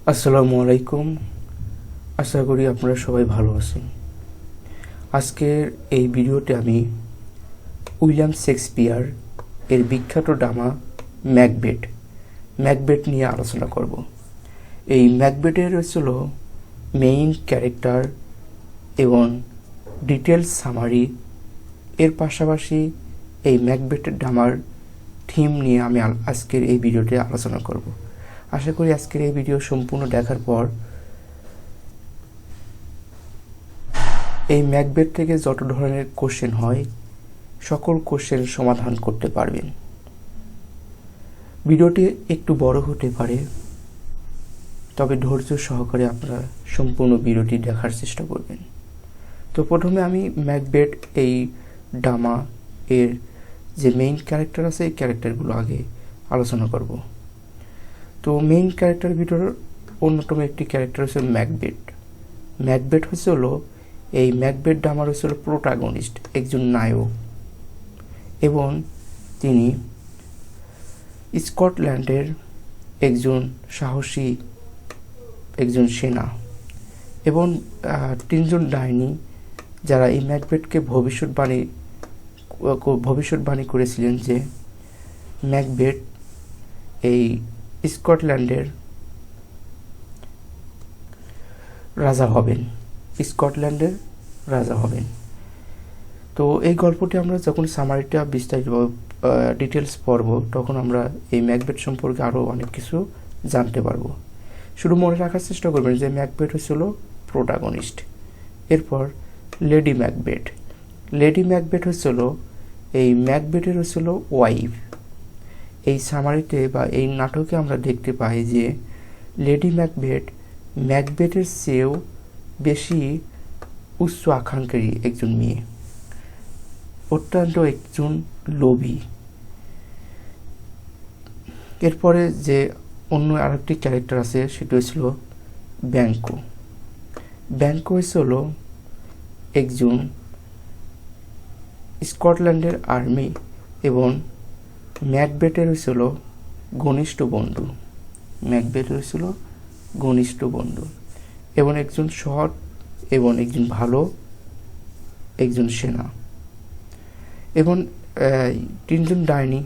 আসসালামু আলাইকুম। আশা করি আপনারা সবাই ভালো আছেন। আজকের এই ভিডিওতে আমি উইলিয়াম শেক্সপিয়ার এর বিখ্যাত ড্রামা ম্যাকবেথ নিয়ে আলোচনা করব। এই ম্যাকবেথের ছিল মেইন ক্যারেক্টার এবং ডিটেলস সামারি, এর পাশাপাশি এই ম্যাকবেথের ড্রামার থিম নিয়ে আমি আজকের এই ভিডিওতে আলোচনা করব। আশা করি আজকের এই ভিডিও সম্পূর্ণ দেখার পর এই ম্যাকবেথ থেকে যত ধরনের কোশ্চেন হয় সকল কোশ্চেন সমাধান করতে পারবেন। ভিডিওটি একটু বড় হতে পারে, তবে ধৈর্য সহকারে আপনারা সম্পূর্ণ ভিডিওটি দেখার চেষ্টা করবেন। তো প্রথমে আমি ম্যাকবেথ এই ড্রামা এর যে মেইন ক্যারেক্টার আছে এই ক্যারেক্টারগুলো আগে আলোচনা করব। তো মেইন ক্যারেক্টারের ভিতর অন্যতম একটি ক্যারেক্টার হচ্ছে ম্যাকবেথ হচ্ছিল এই ম্যাকবেথ ড্রামার হচ্ছিল প্রোটাগনিস্ট, একজন নায়ক, এবং তিনি স্কটল্যান্ডের একজন সাহসী একজন সেনা এবং তিনজন ডাইনি যারা এই ম্যাকবেথকে ভবিষ্যৎবাণী করেছিলেন যে ম্যাকবেথ এই স্কটল্যান্ডের রাজা হবেন। তো এই গল্পটি আমরা যখন সামারিটা বিস্তারিত ডিটেলস পড়ব তখন আমরা এই ম্যাকবেথ সম্পর্কে আরও অনেক কিছু জানতে পারবো। শুধু মনে রাখার চেষ্টা করবেন যে ম্যাকবেথ হচ্ছিল প্রোটাগনিস্ট। এরপর লেডি ম্যাকবেথ হচ্ছিল এই ম্যাকবেথের হচ্ছিল ওয়াইফ। এই সামারিতে বা এই নাটকে আমরা দেখতে পাই যে লেডি ম্যাকবেথের চেয়েও বেশি উচ্চ আকাঙ্ক্ষী একজন মেয়ে, অত্যন্ত একজন লোভী। এরপরে যে অন্য আরেকটি ক্যারেক্টার আছে সেটা হচ্ছিল ব্যাঙ্কো হচ্ছিল একজন স্কটল্যান্ডের আর্মি এবং ম্যাকবেথের হয়েছিল ঘনিষ্ঠ বন্ধু এবং একজন সৎ এবং একজন ভালো একজন সেনা। এবং তিনজন ডাইনি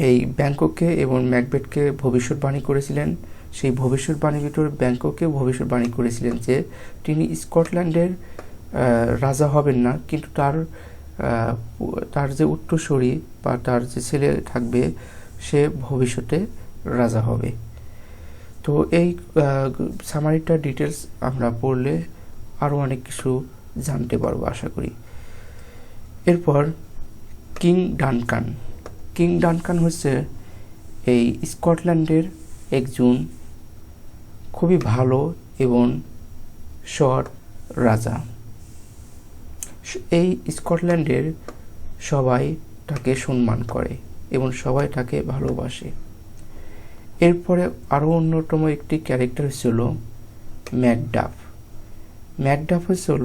এই ব্যাংককে এবং ম্যাকবেথকে ভবিষ্যৎবাণী করেছিলেন। সেই ভবিষ্যৎবাণীর ভিতরে ব্যাংককে ভবিষ্যৎবাণী করেছিলেন যে তিনি স্কটল্যান্ডের রাজা হবেন না, কিন্তু তার যে উত্তরসূরি বা তার যে ছেলে থাকবে সে ভবিষ্যতে রাজা হবে। তো এই সামারিটা ডিটেলস আমরা পড়লে আরও অনেক কিছু জানতে পারবো আশা করি। এরপর কিং ডানকান হচ্ছে এই স্কটল্যান্ডের একজন খুবই ভালো এবং সৎ রাজা। এই স্কটল্যান্ডের সবাই তাকে সম্মান করে এবং সবাই তাকে ভালোবাসে। এরপরে আরও অন্যতম একটি ক্যারেক্টার হচ্ছিল ম্যাকডাফ হচ্ছিল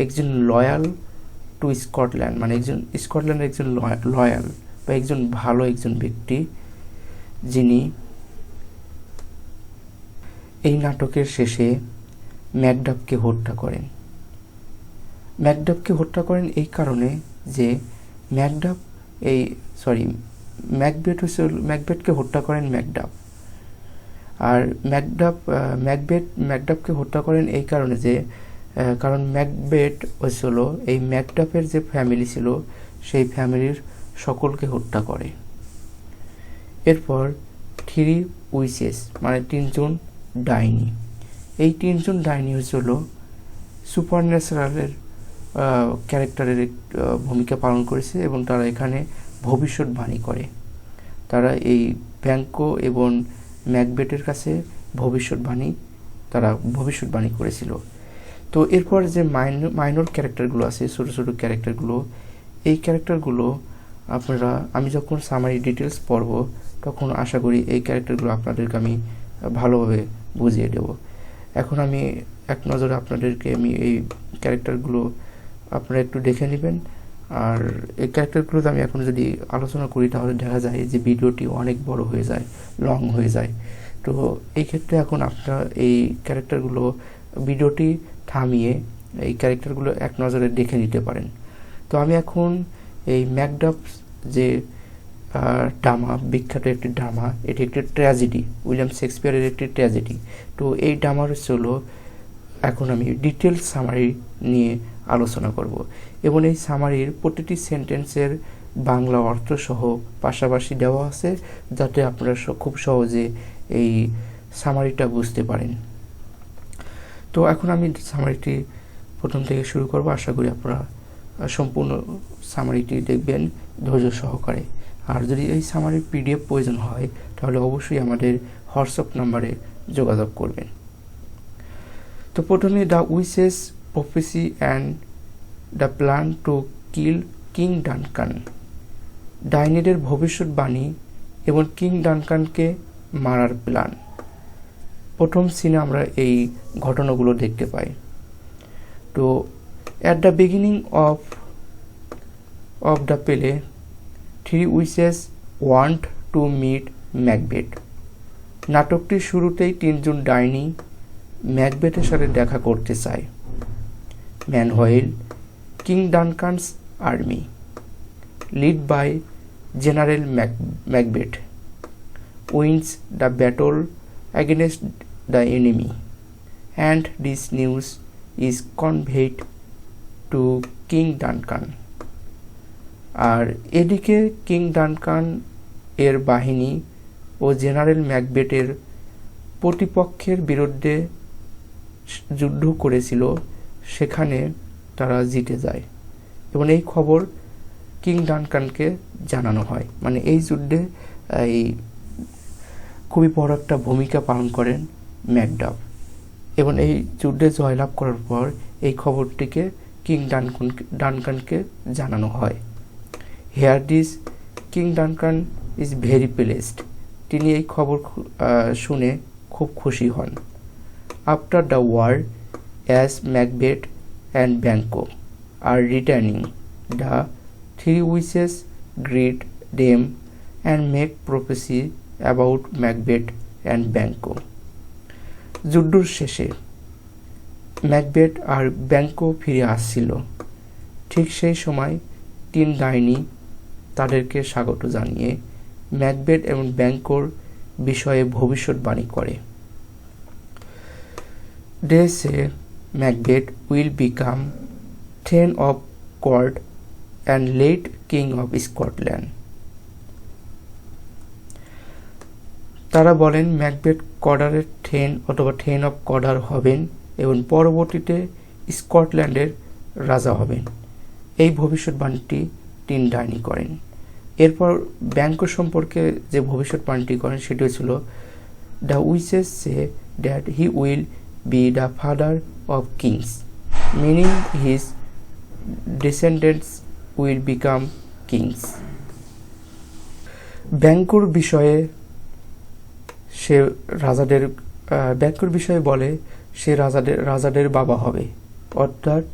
একজন লয়াল টু স্কটল্যান্ড, মানে স্কটল্যান্ডের একজন লয়াল বা একজন ভালো একজন ব্যক্তি, যিনি এই নাটকের শেষে ম্যাকডাফকে হত্যা করেন এই কারণে যে ম্যাকবেথকে হত্যা করেন ম্যাকডাফ। আর ম্যাকডাফকে হত্যা করেন এই কারণে যে কারণ ম্যাকবেথ হচ্ছিল এই ম্যাকডাফের যে ফ্যামিলি ছিল সেই ফ্যামিলির সকলকে হত্যা করে। এরপর 3 উইচেস মানে তিনজন ডাইনি, এই তিনজন ডাইনি হচ্ছিল সুপারন্যাচারালের ক্যারেক্টারের ভূমিকা পালন করেছে এবং তারা এখানে ভবিষ্যৎবাণী করে। তারা এই ব্যাঙ্কো এবং ম্যাকবেথের কাছে ভবিষ্যৎবাণী করেছিল। তো এরপর যে মাইনর ক্যারেক্টারগুলো আছে, ছোটো ছোটো ক্যারেক্টারগুলো, এই ক্যারেক্টারগুলো আমি যখন সামারি ডিটেলস পড়ব তখন আশা করি এই ক্যারেক্টারগুলো আপনাদেরকে আমি ভালোভাবে বুঝিয়ে দেব। এখন আমি এক নজরে আপনাদেরকে এই ক্যারেক্টারগুলো আপনারা একটু দেখে নেবেন। আর এই ক্যারেক্টারগুলোতে আমি এখন যদি আলোচনা করি তাহলে দেখা যায় যে ভিডিওটি অনেক বড় হয়ে যায়, লং হয়ে যায়। তো এই ক্ষেত্রে এখন আপনারা এই ক্যারেক্টারগুলো ভিডিওটি থামিয়ে এই ক্যারেক্টারগুলো এক নজরে দেখে নিতে পারেন। তো আমি এখন এই ম্যাকডাফ যে ড্রামা, বিখ্যাত একটি ড্রামা, এটি একটি ট্র্যাজেডি, উইলিয়াম শেক্সপিয়ারের একটি ট্র্যাজেডি। তো এই ড্রামার হলো এখন আমি ডিটেলস সামারি নিয়ে আলোচনা করব এবং এই সামারির প্রতিটি সেন্টেন্সের বাংলা অর্থ সহ পাশাপাশি দেওয়া আছে, যাতে আপনারা খুব সহজে এই সামারিটা বুঝতে পারেন। তো এখন আমি সামারিটি প্রথম থেকে শুরু করব। আশা করি আপনারা সম্পূর্ণ সামারিটি দেখবেন ধৈর্য সহকারে। আর যদি এই সামারির পিডিএফ প্রয়োজন হয় তাহলে অবশ্যই আমাদের হোয়াটসঅ্যাপ নাম্বারে যোগাযোগ করবেন। তো প্রথমে the witches prophecy and the plan to kill King Duncan, ডাইনিডের ভবিষ্যৎবাণী এবং কিং ডানকানকে মারার প্ল্যান। প্রথম সিনে আমরা এই ঘটনাগুলো দেখতে পাই। তো at the beginning of the play, three witches want to meet Macbeth. নাটকটির শুরুতেই তিনজন ডাইনি ম্যাকবেথের সাথে দেখা করতে চায়। Meanwhile King Duncan's army, led by general Macbeth, wins the battle against the enemy, and this news is conveyed to King Duncan. আর এদিকে কিং ডানকান এর বাহিনী ও জেনারেল ম্যাকবেথের প্রতিপক্ষের বিরুদ্ধে যুদ্ধ করেছিল, সেখানে তারা জিতে যায় এবং এই খবর কিং ডানকানকে জানানো হয়। মানে এই যুদ্ধে এই খুবই বড় একটা ভূমিকা পালন করেন ম্যাকডাফ এবং এই যুদ্ধে জয়লাভ করার পর এই খবরটিকে কিং ডানকানকে জানানো হয়। Here this King Duncan is very pleased, তিনি এই খবর শুনে খুব খুশি হন। After the war, as Macbeth and Banquo are returning, the three witches greet them and make prophecy about Macbeth and Banquo. যুদ্ধর শেষে ম্যাকবেথ আর ব্যাঙ্কো ফিরে আসছিল। ঠিক সেই সময় তিন ডাইনি তাদেরকে স্বাগত জানিয়ে ম্যাকবেথ এবং ব্যাঙ্কোর বিষয়ে ভবিষ্যৎবাণী করে। They say Macbeth will become Thane of Court and late King of Scotland. তারা বলেন ম্যাকবেথ কর্ডারের থেন অথবা থেন অফ কর্ডার হবেন এবং পরবর্তীতে স্কটল্যান্ডের রাজা হবেন। এই ভবিষ্যৎবাণীটি তিন ডাইনি করেন। এরপর ব্যাঙ্কো সম্পর্কে যে ভবিষ্যৎবাণীটি করেন সেটি ছিল, the witches say that he will be the father of kings, meaning his descendants will become kings. ব্যাঙ্কোর বিষয়ে সে রাজাদের ব্যাঙ্কোর বিষয়ে বলে সে রাজাদের বাবা হবে, অর্থাৎ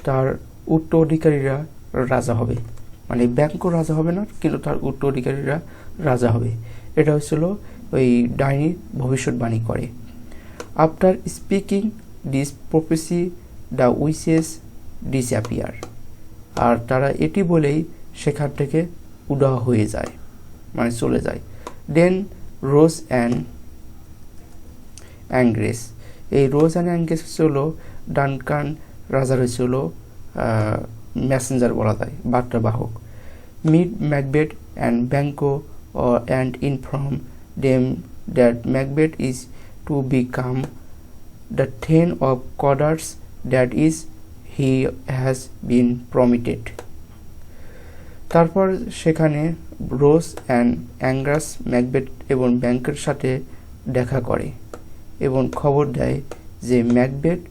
তার উত্তরাধিকারীরা রাজা হবে। মানে ব্যাঙ্কো রাজা হবে না, কিন্তু তার উত্তরাধিকারীরা রাজা হবে। এটা হচ্ছিল ওই ডাইনি ভবিষ্যৎবাণী করে। After speaking this prophecy, the witches disappear. আর তারা এটি বলেই সেখান থেকে উধাও হয়ে যায়, মানে চলে যায়। দেন রোজ অ্যান্ড অ্যাংগ্রেস, এই রোজ অ্যান্ড অ্যাংগ্রেস হলো ডানকান রাজার হয়েছিল মেসেঞ্জার বলা যায়, বার্তাবাহক। Meet Macbeth and Banquo and inform them that Macbeth is to become the Thane of Cawdors, that is, he has been promoted. তারপর সেখানে রোজ অ্যান্ড অ্যাঙ্গ্রাস ম্যাকবেথ এবং ব্যাঙ্কের সাথে দেখা করে এবং খবর দেয় যে ম্যাকবেথ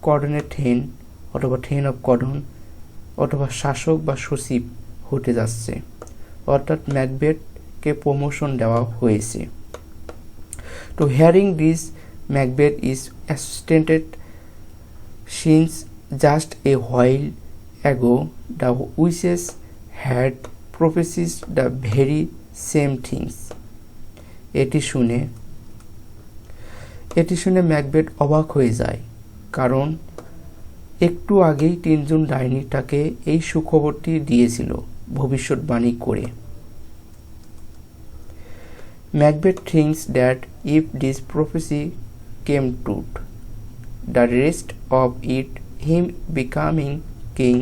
কর্ডনের থেন অথবা থেন অফ কর্ডন অথবা শাসক বা সচিব হতে যাচ্ছে, অর্থাৎ ম্যাকবেথকে প্রমোশন দেওয়া হয়েছে। To hearing this, Macbeth is astounded, since just a while ago the witches had prophesied the very same things. এটি শুনে এটি শুনে ম্যাকবেথ অবাক হয়ে যায়, কারণ একটু আগেই 3 জন ডাইনি তাকে এই সুখবরটি দিয়েছিল ভবিষ্যৎবাণী করে। Macbeth thinks that if this prophecy came true, the rest of it, him becoming king,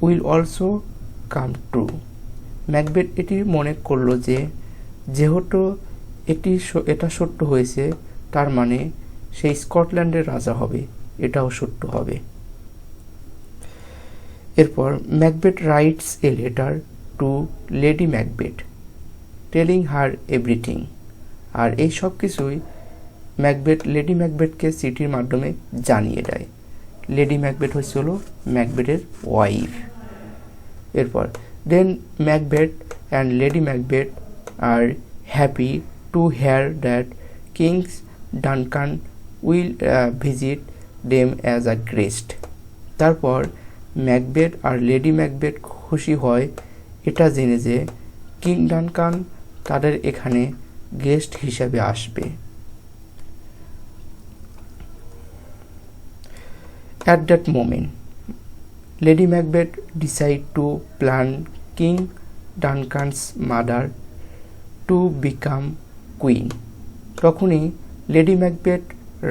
will also come true. Macbeth এটি মনে করল যে যেহেতু এটা সত্য হয়েছে, তার মানে সেই স্কটল্যান্ডের রাজা হবে, এটাও সত্য হবে। এরপর Macbeth writes a letter to Lady Macbeth telling her everything. আর এই সব কিছুই ম্যাকবেথ লেডি ম্যাকবেথকে চিঠির মাধ্যমে জানিয়ে দেয়। লেডি ম্যাকবেথ হচ্ছিল ম্যাকবেথের ওয়াইফ। এরপর then Macbeth and Lady Macbeth are happy to hear that kings Duncan will visit them as a guest. তারপর ম্যাকবেথ আর লেডি ম্যাকবেথ খুশি হয় এটা জেনে যে কিং ডানকান তাদের এখানে গেস্ট হিসেবে আসবে। At that moment, Lady Macbeth decided to plan King Duncan's mother to become queen. তখনই লেডি ম্যাকবেথ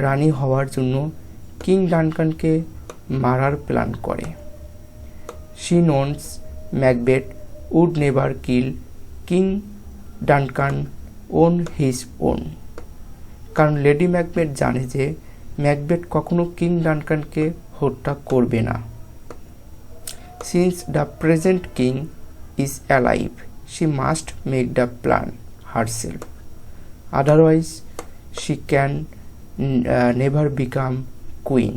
রানী হওয়ার জন্য কিং ডানকানকে মারার প্ল্যান করে। She knows Macbeth would never kill King Duncan on his own. কারণ লেডি ম্যাকবেথ জানে যে Macbeth কখনো king ডানকানকে হত্যা করবে না। Since the present king is alive, she must make the plan herself. Otherwise, she can never become queen.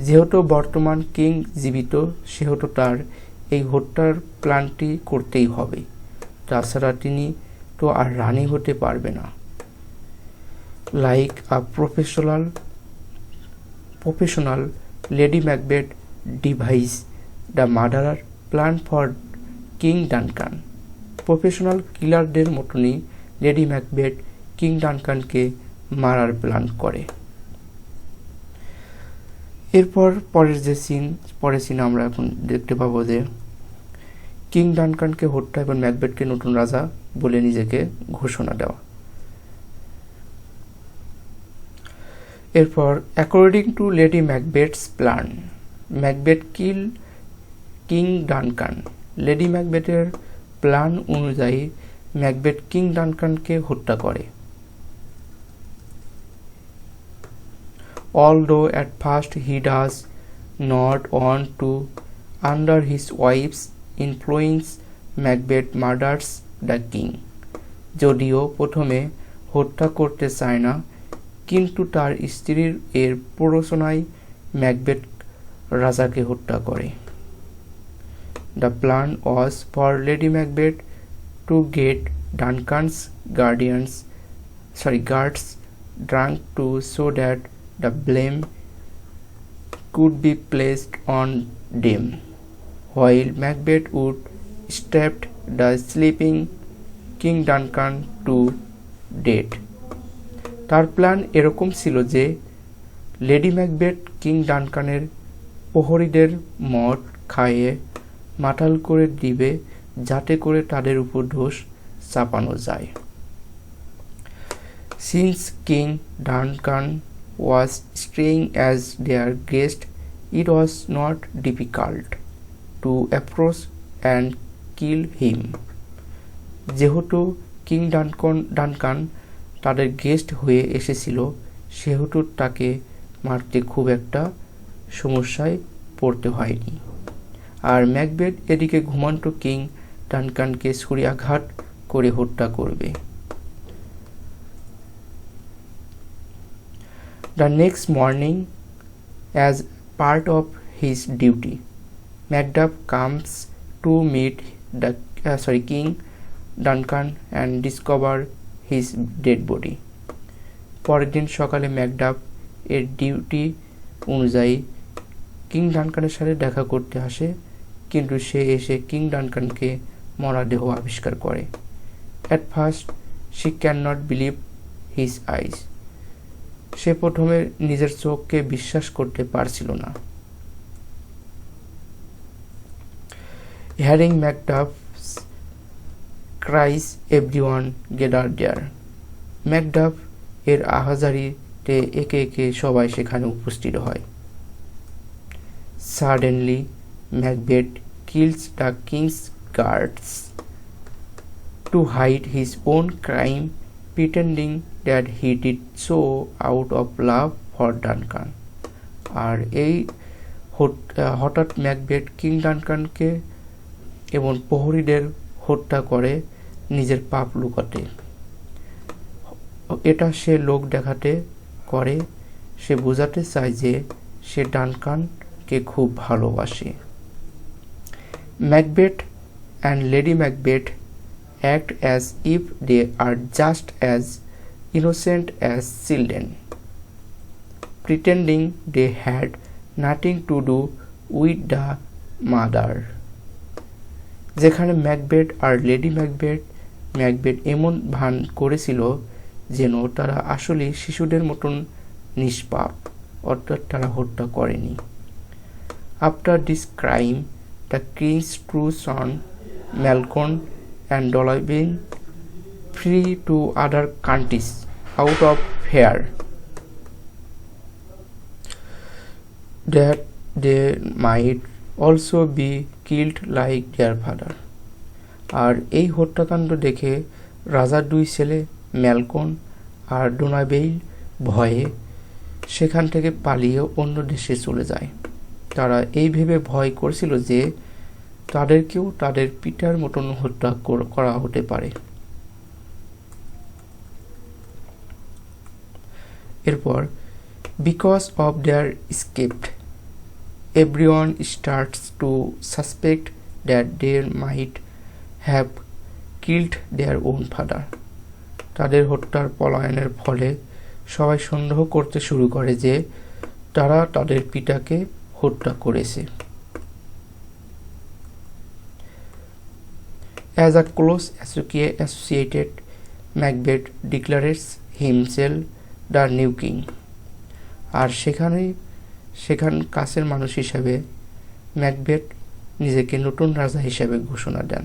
যেহেতু বর্তমান কিং জীবিত, সেহেতু তার এই হত্যার প্ল্যানটি করতেই হবে, তাছাড়া তিনি তো আর রানী হতে পারবে না। Like a professional, Lady Macbeth devised the murderer plan for King Duncan. Professional কিলারদের মতনই লেডি ম্যাকবেথ কিং ডানকানকে মারার প্ল্যান করে। এরপর পরের সিন আমরা এখন দেখতে পাবো যে কিং ডানকানকে হত্যা এবং ম্যাকবেথকে নতুন রাজা বলে নিজেকে ঘোষণা দেওয়া। এরপর according to Lady Macbeth's plan, Macbeth kill King Duncan. Lady ম্যাকবেথের প্ল্যান অনুযায়ী ম্যাকবেথ কিং ডানকানকে হত্যা করে। Although at first he does not want to, under his wife's influence, Macbeth murders the king. যদিও প্রথমে হত্যা করতে চায় না, কিন্তু তার স্ত্রীর এর প্ররোচনায় ম্যাকবেথ রাজাকে হত্যা করে। The plan was for Lady Macbeth to get Duncan's guards drunk to show that the blame could be placed on them, while Macbeth would stab the sleeping King Duncan to death. তার plan এরকম ছিল যে lady Macbeth king ডানকানের প্রহরীদের মদ খাইয়ে মাতাল করে দিবে, যাতে করে তাদের উপর দোষ চাপানো যায়। Since King Duncan was staying as their guest, it was not difficult to approach and kill him. যেহেতু কিং ডানকান তাদের গেস্ট হয়ে এসেছিল, সেহেতু তাকে মারতে খুব একটা সমস্যায় পড়তে হয়নি। আর ম্যাকবেথ এদিকে ঘুমন্ত কিং ডানকানকে ছুরিয়াঘাত করে হত্যা করবে। The next morning, as part of his duty, Macduff comes to meet the King Duncan and discover his dead body. পরের দিন সকালে ম্যাকডাফ এর ডিউটি অনুযায়ী কিং ডানকানের সাথে দেখা করতে আসে, কিন্তু সে এসে কিং ডানকানকে মরা দেহ আবিষ্কার করে। At first, she cannot believe his eyes. সে প্রথমে নিজের চোখকে বিশ্বাস করতে পারছিল না। Hearing Macduff's cries, everyone gathered there. Macduff এর আহাজারিতে একে একে সবাই সেখানে উপস্থিত হয়। Suddenly, Macbeth kills the king's guards to hide his own crime, pretending that he did so out of love for Duncan. আর এই হঠাৎ ম্যাকবেথ কিং ডানকানকে এবং প্রহরীদের হত্যা করে নিজের পাপ লুকাতে। এটা সে লোক দেখাতে করে, সে বোঝাতে চায় যে সে ডানকানকে খুব ভালোবাসে। Macbeth and Lady Macbeth act as if they are just as innocent as children, pretending they had nothing to do with the murder. যেখানে ম্যাকবেথ আর লেডি ম্যাকবেথ এমন ভান করেছিল যেন তারা আসলে শিশুদের মতন নিষ্পাপ, অর্থাৎ তারা হত্যা করেনি। After this crime, the king's true son Malcolm and Dolabin flee to other countries out of fear that they might also be killed like their father. আর এই হত্যাকাণ্ড দেখে রাজার দুই ছেলে ম্যালকম আর ডোনাবেইল ভয়ে সেখান থেকে পালিয়ে অন্য দেশে চলে যায়। তারা এই ভেবে ভয় করছিল যে তাদেরকেও তাদের পিতার মতন হত্যা করা হতে পারে। এরপর because of their escape, everyone starts to suspect that they might have killed their own father. তাদের হত্যার পলায়নের ফলে সবাই সন্দেহ করতে শুরু করে যে তারা তাদের পিতাকে হত্যা করেছে। As a close associated, Macbeth declares himself the new king. আর সেখান কাছের মানুষ হিসাবে ম্যাকবেথ নিজেকে নতুন রাজা হিসাবে ঘোষণা দেন।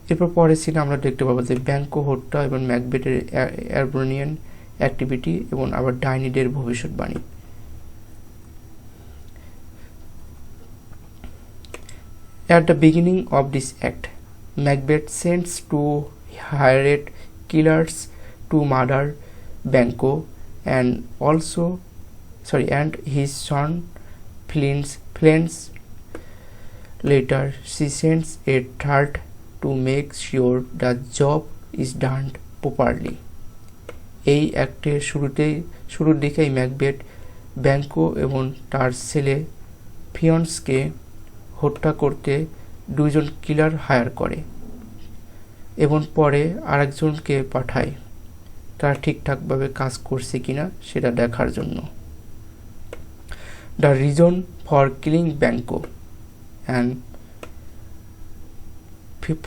এরপর পরের সিনে আমরা দেখতে পাবো যে ব্যাঙ্কো হত্যা এবং ম্যাকবেথের অ্যারবনিয়ান অ্যাক্টিভিটি এবং আবার ডাইনিদের ভবিষ্যৎবাণী। At the beginning of this act, Macbeth sends two hired killers to murder Banquo and his son Flens. Later, she sends a third to make sure the job is done properly. এই অ্যাক্টের শুরুর দিকেই Macbeth ব্যাঙ্কো এবং তার ছেলে ফিয়ন্সকে হত্যা করতে দুইজন কিলার higher করে এবং পরে আরেকজনকে পাঠায় তারা ঠিকঠাকভাবে কাজ করছে কিনা সেটা দেখার জন্য। The reason for killing Banquo and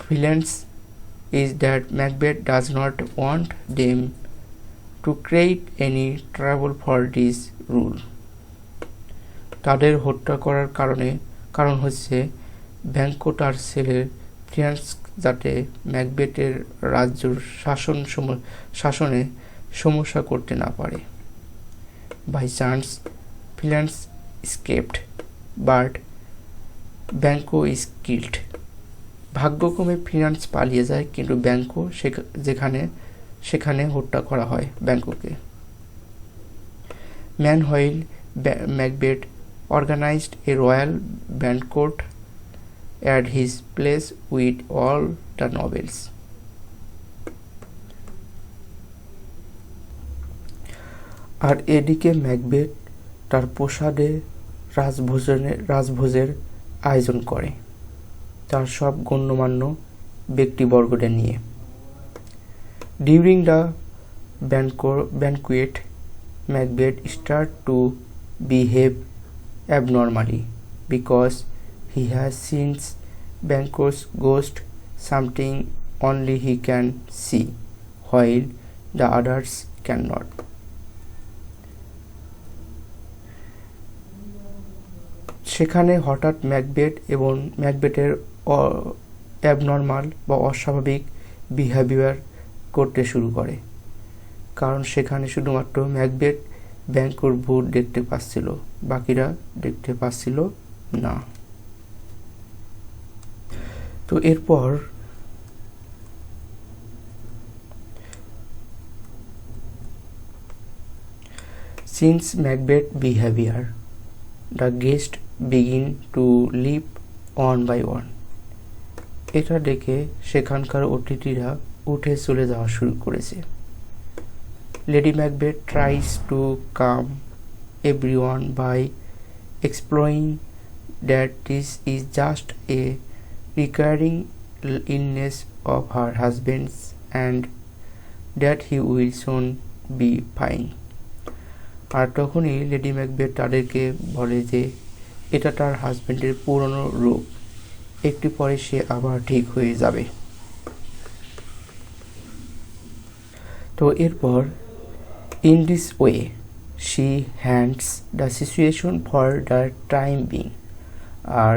Flens is that Macbeth does not want them to create any trouble for this rule. তাদের হত্যা করার কারণ হচ্ছে ব্যাঙ্কো তার ছেলের ফ্রিয়ান্স যাতে ম্যাকবেথের রাজ্যের শাসনে সমস্যা করতে না পারে। By chance Fleance escaped, but Banquo is killed. ভাগ্যক্রমে ফ্রিয়ান্স পালিয়ে যায়, কিন্তু ব্যাঙ্কো সেখানে হত্যা করা হয় ব্যাঙ্কোকে। Meanwhile, Macbeth organized a royal banquet at his place with all the nobles. আর এদিকে ম্যাকবেথ তার প্রাসাদে রাজভোজের আয়োজন করে তার সব গণ্যমান্য ব্যক্তিবর্গদের নিয়ে। During the banquet, Macbeth starts to behave abnormally because he has seen Banquo's ghost, something only he can see, while the others cannot. সেখানে হঠাৎ ম্যাকবেথ এবং ম্যাকবেথের অ্যাবনর্মাল বা অস্বাভাবিক বিহেভিয়ার করতে শুরু করে, কারণ সেখানে শুধুমাত্র ম্যাকবেথ ব্যাংকোর ভূত দেখতে পাচ্ছিল, বাকিরা দেখতে পাচ্ছিল না। তো এরপর since Macbeth behavior, the guests begin to leave one by one. এটা দেখে সেখানকার অতিথিরা উঠে চলে যাওয়া শুরু করেছে। Lady Macbeth tries to calm everyone by explaining that this is just a recurring illness of her husband's and that he will soon be fine. আর তখনই লেডি ম্যাকবেথ তাদেরকে বলে যে এটা তার হাজবেন্ডের পুরনো রোগ, একটু পরে সে আবার ঠিক হয়ে যাবে। তো এরপর in this way she hands the situation for the time being, আর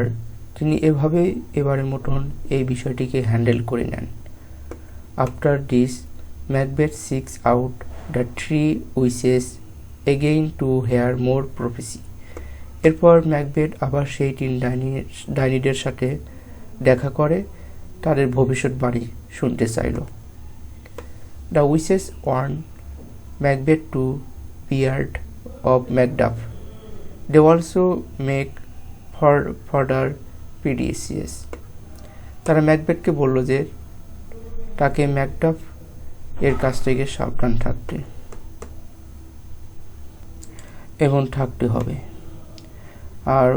তিনি এভাবে এবারের মতন এই বিষয়টিকে হ্যান্ডেল করে নেন। After this Macbeth seeks out the three wishes again to hear more prophecy. এরপর ম্যাকবেথ আবার সেই তিন ডাইনিদের সাথে দেখা করে তাদের ভবিষ্যৎবাণী শুনতে চাইল। The wishes warn Macbeth to beware of Macduff. They also make further predictions. তারা ম্যাকবেথকে বলল যে তাকে ম্যাকডাফ এর কাছ থেকে সাবধান থাকতে এবং থাকতে হবে। আর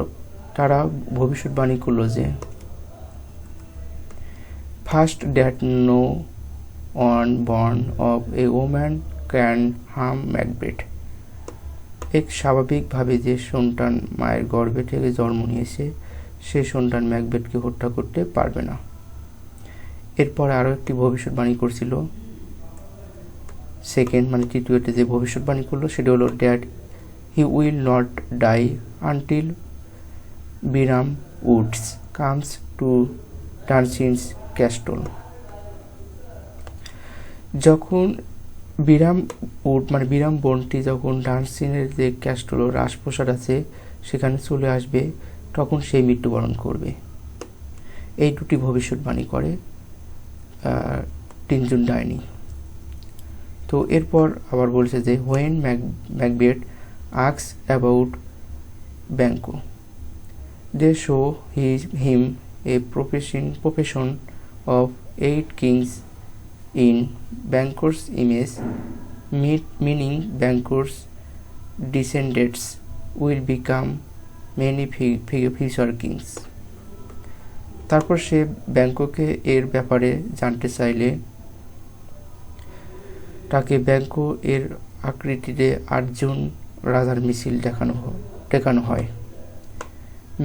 তারা ভবিষ্যৎবাণী করল যে first that no one born of a woman can harm Macbeth. এক স্বাভাবিকভাবে যে সন্তান মায়ের গর্ভে থেকে জন্ম নিয়েছে সে সন্তান ম্যাকবেথকে হত্যা করতে পারবে না। এরপর আরও একটি ভবিষ্যৎবাণী করছিল, সেকেন্ড মানে তৃতীয়তে যে ভবিষ্যৎবাণী করলো সেটা হলো that he will not die until Biram Woods comes to Dunsin's castle. যখন বিরাম উড মানে বিরাম বনটি যখন ডানসিনের যে ক্যাস্টল রাজপ্রসাদ আছে সেখানে চলে আসবে তখন সেই মৃত্যুবরণ করবে। এই দুটি ভবিষ্যৎবাণী করে তিনজন ডাইনি। তো এরপর আবার বলছে যে when Macbeth asks about Banquo, they show him a profession of 8 kings in Banquo's image, meaning Banquo's descendants will become many future kings. তারপর সে ব্যাংকোকে এর ব্যাপারে জানতে চাইলে তাকে ব্যাংকো এর আকৃতিতে 8 জন রাজার মিছিল দেখানো হয়।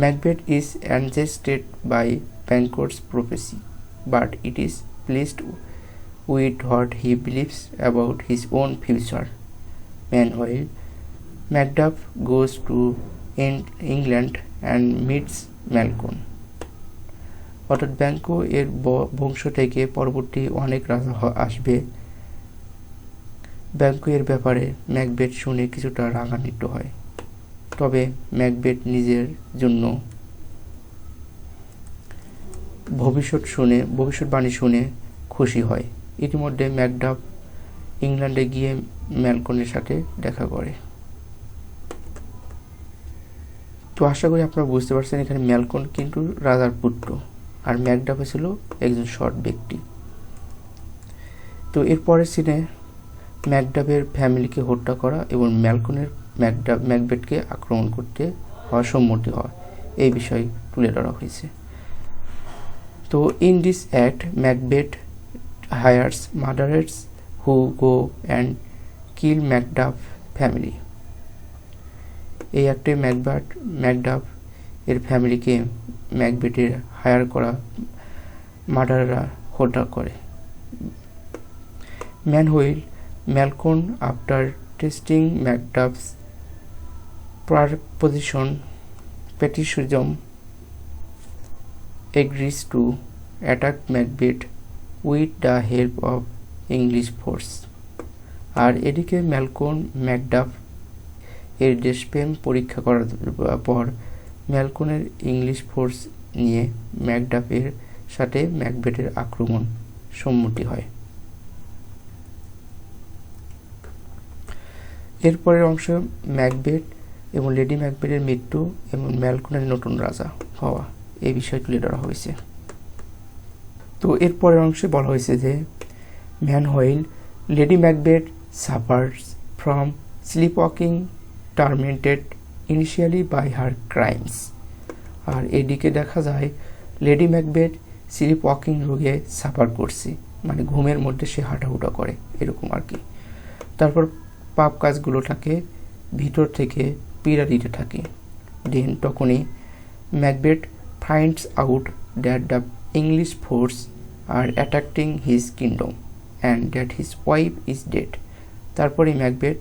Macbeth is enchanted by Banquo's prophecy, but it is pleased with what he believes about his own future. Meanwhile, Macduff goes to England and meets Malcolm. অর্থাৎ ব্যাংকো এর বংশ থেকে পরবর্তী অনেক রাজা আসবে। ব্যাংকো এর ব্যাপারে ম্যাকবেথ শুনে কিছুটা রাগান্বিত হয়, তবে ম্যাকবেথ নিজের জন্য ভবিষ্যৎবাণী শুনে খুশি হয়। ইতিমধ্যে ম্যাকডাফ ইংল্যান্ডে গিয়ে ম্যালকনের সাথে দেখা করে। তো আশা করি আপনারা বুঝতে পারছেন এখানে ম্যালকন কিন্তু রাজার পুত্র আর ম্যাকডাফ ছিল একজন সৎ ব্যক্তি। তো এরপরের সিনে ম্যাকডাফের ফ্যামিলিকে হত্যা করা এবং ম্যালকনের ম্যাকবেথকে আক্রমণ করতে হওয়ার সম্মতি হওয়া এই বিষয় তুলে ধরা হয়েছে। তো in this act Macbeth hires murderers who go and kill Macduff family. এই অ্যাক্টে ম্যাকডাফ এর ফ্যামিলিকে ম্যাকবেথের হায়ার করা মার্ডাররা হত্যা করে। Meanwhile, Malcolm, after testing Macduff's petitionism, agrees to attack Macbeth with the help of English force. আর এদিকে ম্যালকম ম্যাকডাফ এর দেশপ্রেম পরীক্ষা করার পর ম্যালকমের ইংলিশ ফোর্স নিয়ে ম্যাকডাফের সাথে ম্যাকবেথের আক্রমণ সম্মতি হয়। এরপরের অংশ ম্যাকবেথ এবং লেডি ম্যাকবেথের মৃত্যু এবং ম্যালকমের নতুন রাজা হওয়া, এই বিষয় তুলে ধরা হয়েছে। তো এরপরের অংশে বলা হয়েছে যে meanwhile lady Macbeth suffers from sleepwalking, tormented initially by her crimes। আর এদিকে দেখা যায় লেডি ম্যাকবেথ স্লিপ ওয়াকিং রোগে সাফার করছে, মানে ঘুমের মধ্যে সে হাঁটাহুটা করে এরকম আর কি। তারপর পাপ কাজগুলোটাকে ভিতর থেকে পীড়া দিতে থাকে। দেন তখনই Macbeth finds out that the English force are attacking his kingdom and that his wife is dead. তারপরে ম্যাকবেথ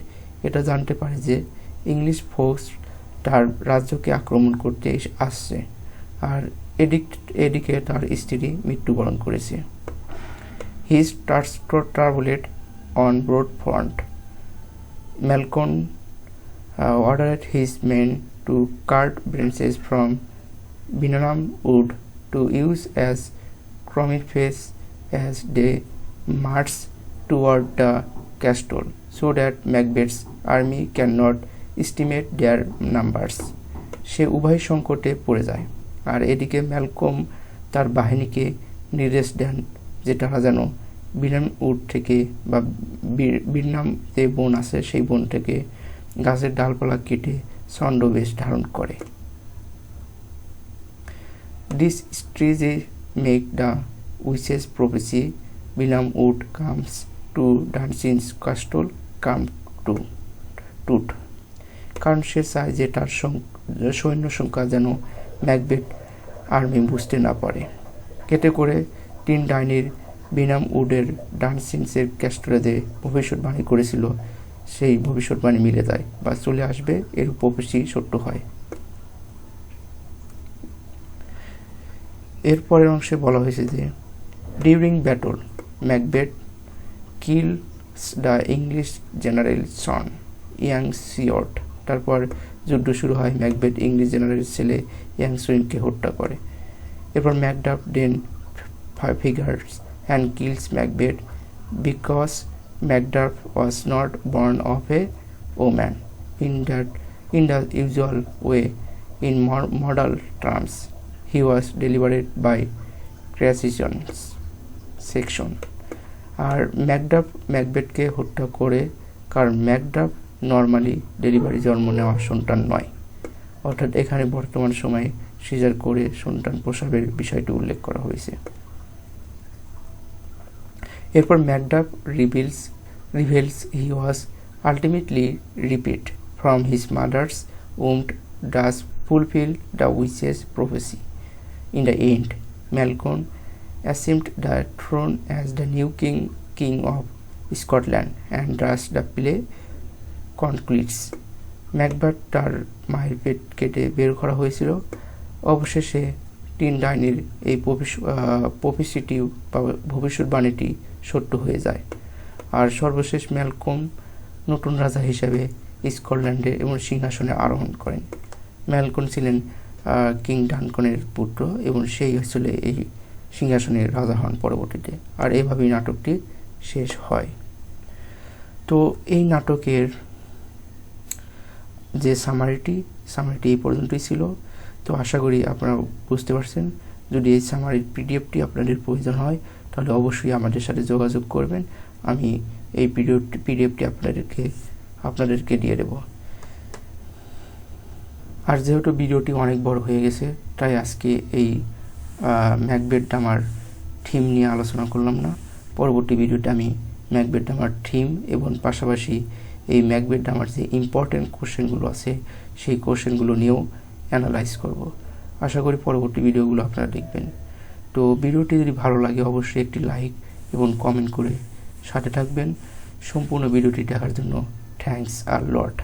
এটা জানতে পারে যে ইংলিশ ফোর্স তার রাজ্যকে আক্রমণ করতে আসছে, আর এদিকে তার স্ত্রী মৃত্যুবরণ করেছে। He is travelled on broad front. Malcolm ordered his men to cut branches from Bingham wood to use as crucifixes as they marched toward the castle, so that Macbeth's army cannot estimate their numbers। সে উভয় সংকটে পড়ে যায়। আর এদিকে Malcolm তার বাহিনীকে নির্দেশ দেন যে তারা যেন বিনাম উড থেকে বা বিনাম যে বন আছে সেই বন থেকে গাছের ডালপালা কেটে ছন্দবেশ ধারণ করে। This strategy make the witch's prophecy Bingham Wood comes to Dunsin's castle come to truth। কারণ সে চায় যে তার সৈন্য সংখ্যা যেন ম্যাকবেথ আর্মি বুঝতে না পারে। এতে করে তিন ডাইনির বিনাম উডের ডানসিন্সের ক্যাস্টলে যে ভবিষ্যৎবাণী করেছিল সেই ভবিষ্যৎবাণী মিলে যায় বা চলে আসবে, এর প্রফেসি সত্য হয়। এরপরের অংশে বলা হয়েছে যে during battle Macbeth kills the English general son young Siward. তারপর যুদ্ধ শুরু হয়, ম্যাকবেথ ইংলিশ জেনারেল ছেলে ইয়াং সুইনকে হত্যা করে। এরপর Macduff then fights and kills Macbeth because Macduff was not born of a woman in the usual way. In modal terms, he was delivered by Crassius section। আর Macduff ম্যাকবেথকে হত্যা করে, কারণ ম্যাকডাফ নর্মালি ডেলিভারি জন্ম নেওয়া সন্তান নয়, অর্থাৎ এখানে বর্তমান সময়ে সিজার করে সন্তান প্রসবের বিষয়টি উল্লেখ করা হয়েছে। এরপর Macduff reveals he was ultimately repeat from his mother's womb does fulfill the witch's prophecy। In the end, Malcolm assumed the throne as the new king of Scotland and thus the play concludes। Macbeth তার মায়ের পেট কেটে বের করা হয়েছিল। অবশেষে তিন ডাইনির এই প্রফেসিটি বা ভবিষ্যৎবাণীটি সত্য হয়ে যায়। আর সর্বশেষ ম্যালকম নতুন রাজা হিসেবে স্কটল্যান্ডে এবং সিংহাসনে আরোহণ করেন। ম্যালকম ছিলেন কিং ডানকনের পুত্র এবং সেই হচ্ছিল এই সিংহাসনের রাজা হন পরবর্তীতে। আর এইভাবেই নাটকটি শেষ হয়। তো এই নাটকের যে সামারিটি এই পর্যন্তই ছিল। তো আশা করি আপনারা বুঝতে পারছেন। যদি এই সামারির পিডিএফটি আপনাদের প্রয়োজন হয় তাহলে অবশ্যই আমাদের সাথে যোগাযোগ করবেন, আমি এই পিডিএফটি আপনাদেরকে দিয়ে দেব। আর যেহেতু ভিডিওটি অনেক বড় হয়ে গেছে তাই আজকে এই ম্যাকবেথ ড্রামার থিম নিয়ে আলোচনা করলাম না। পরবর্তী ভিডিওতে আমি ম্যাকবেথ ড্রামার থিম এবং পাশাপাশি এই ম্যাকবেথ ড্রামার যে ইম্পর্টেন্ট কোশ্চেনগুলো আছে সেই কোশ্চেনগুলো নিয়েও অ্যানালাইজ করব। আশা করি পরবর্তী ভিডিওগুলো আপনারা দেখবেন। তো ভিডিওটি যদি ভালো লাগে অবশ্যই একটি লাইক এবং কমেন্ট করে সাথে থাকবেন। সম্পূর্ণ ভিডিওটি দেখার জন্য থ্যাঙ্কস আ লট।